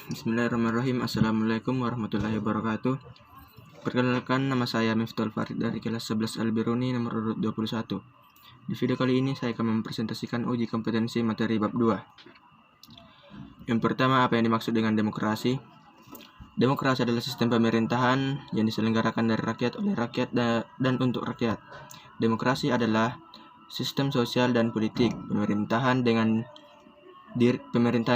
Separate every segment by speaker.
Speaker 1: Bismillahirrahmanirrahim. Assalamualaikum warahmatullahi wabarakatuh. Perkenalkan, nama saya Miftahul Farid dari kelas 11 Al-Biruni nomor urut 21. Di video kali ini saya akan mempresentasikan uji kompetensi materi bab 2. Yang pertama, apa yang dimaksud dengan demokrasi? Demokrasi adalah sistem pemerintahan yang diselenggarakan dari rakyat, oleh rakyat, dan untuk rakyat. Demokrasi adalah sistem sosial dan politik pemerintahan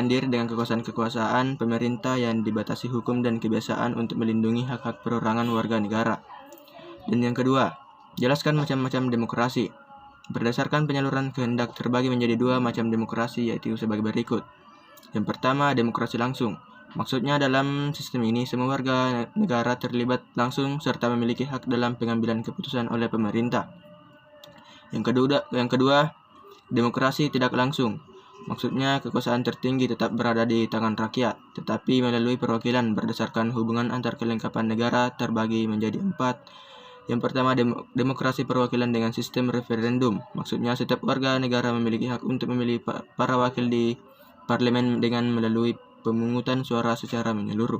Speaker 1: diri dengan kekuasaan pemerintah yang dibatasi hukum dan kebiasaan untuk melindungi hak-hak perorangan warga negara. Dan yang kedua, jelaskan macam-macam demokrasi. Berdasarkan penyaluran kehendak terbagi menjadi dua macam demokrasi, yaitu sebagai berikut. Yang pertama, demokrasi langsung. Maksudnya dalam sistem ini semua warga negara terlibat langsung serta memiliki hak dalam pengambilan keputusan oleh pemerintah. Yang kedua, demokrasi tidak langsung. Maksudnya kekuasaan tertinggi tetap berada di tangan rakyat, tetapi melalui perwakilan berdasarkan hubungan antar kelengkapan negara terbagi menjadi 4. Yang pertama, demokrasi perwakilan dengan sistem referendum. Maksudnya setiap warga negara memiliki hak untuk memilih para wakil di parlemen dengan melalui pemungutan suara secara menyeluruh.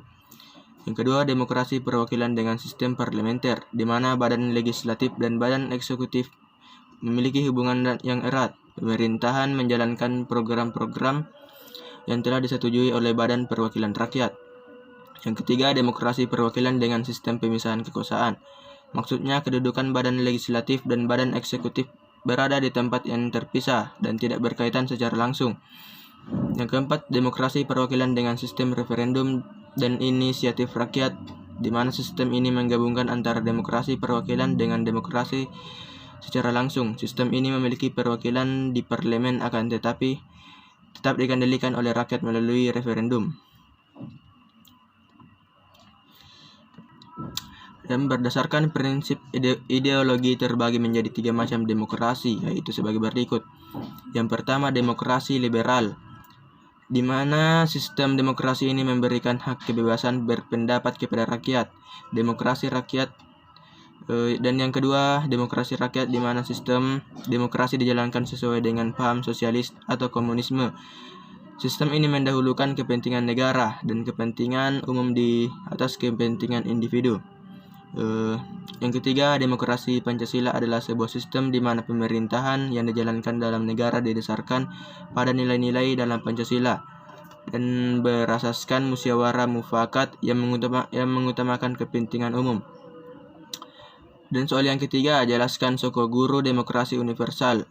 Speaker 1: Yang kedua, demokrasi perwakilan dengan sistem parlementer, di mana badan legislatif dan badan eksekutif memiliki hubungan yang erat. Pemerintahan menjalankan program-program yang telah disetujui oleh Badan Perwakilan Rakyat. Yang ketiga, demokrasi perwakilan dengan sistem pemisahan kekuasaan. Maksudnya kedudukan badan legislatif dan badan eksekutif berada di tempat yang terpisah dan tidak berkaitan secara langsung. Yang keempat, demokrasi perwakilan dengan sistem referendum dan inisiatif rakyat, di mana sistem ini menggabungkan antara demokrasi perwakilan dengan demokrasi secara langsung. Sistem ini memiliki perwakilan di parlemen akan tetapi tetap dikendalikan oleh rakyat melalui referendum. Dan berdasarkan prinsip ideologi terbagi menjadi 3 macam demokrasi, yaitu sebagai berikut. Yang pertama, demokrasi liberal, di mana sistem demokrasi ini memberikan hak kebebasan berpendapat kepada rakyat. Demokrasi rakyat. Dan yang kedua, demokrasi rakyat, di mana sistem demokrasi dijalankan sesuai dengan paham sosialis atau komunisme. Sistem ini mendahulukan kepentingan negara dan kepentingan umum di atas kepentingan individu. Yang ketiga, demokrasi Pancasila adalah sebuah sistem di mana pemerintahan yang dijalankan dalam negara didasarkan pada nilai-nilai dalam Pancasila dan berasaskan musyawarah mufakat yang mengutamakan kepentingan umum. Dan soal yang ketiga, jelaskan Sokoguru Demokrasi Universal.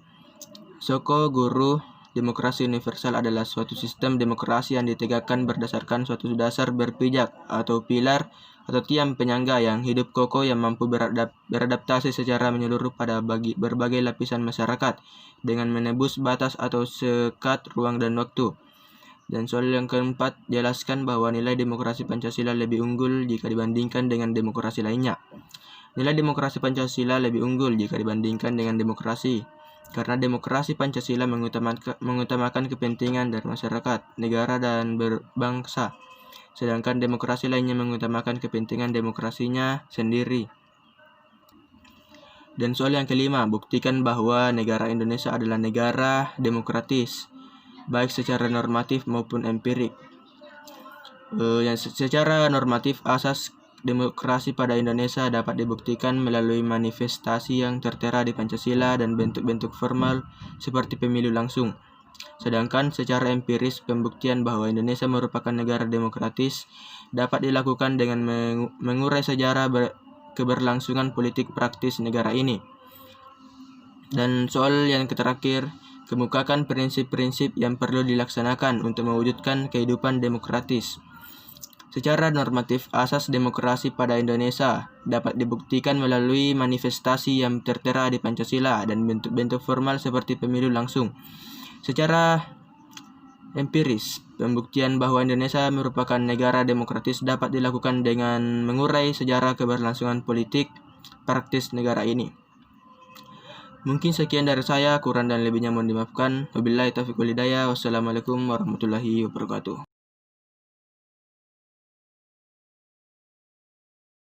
Speaker 1: Sokoguru Demokrasi Universal adalah suatu sistem demokrasi yang ditegakkan berdasarkan suatu dasar berpijak atau pilar atau tiang penyangga yang hidup kokoh yang mampu beradaptasi secara menyeluruh pada berbagai lapisan masyarakat dengan menembus batas atau sekat ruang dan waktu. Dan soal yang keempat, jelaskan bahwa nilai demokrasi Pancasila lebih unggul jika dibandingkan dengan demokrasi lainnya. Nilai demokrasi Pancasila lebih unggul jika dibandingkan dengan demokrasi, karena demokrasi Pancasila mengutamakan kepentingan dari masyarakat, negara, dan berbangsa, sedangkan demokrasi lainnya mengutamakan kepentingan demokrasinya sendiri. Dan soal yang kelima, buktikan bahwa negara Indonesia adalah negara demokratis, baik secara normatif maupun empirik. Yang secara normatif, asas demokrasi pada Indonesia dapat dibuktikan melalui manifestasi yang tertera di Pancasila dan bentuk-bentuk formal seperti pemilu langsung. Sedangkan secara empiris, pembuktian bahwa Indonesia merupakan negara demokratis dapat dilakukan dengan mengurai sejarah keberlangsungan politik praktis negara ini. Dan soal yang terakhir, kemukakan prinsip-prinsip yang perlu dilaksanakan untuk mewujudkan kehidupan demokratis. Secara normatif, asas demokrasi pada Indonesia dapat dibuktikan melalui manifestasi yang tertera di Pancasila dan bentuk-bentuk formal seperti pemilu langsung. Secara empiris, pembuktian bahwa Indonesia merupakan negara demokratis dapat dilakukan dengan mengurai sejarah keberlangsungan politik praktis negara ini. Mungkin sekian dari saya, kurang dan lebihnya mohon dimaafkan. Wabillahi taufiq wal hidayah. Wassalamualaikum warahmatullahi wabarakatuh.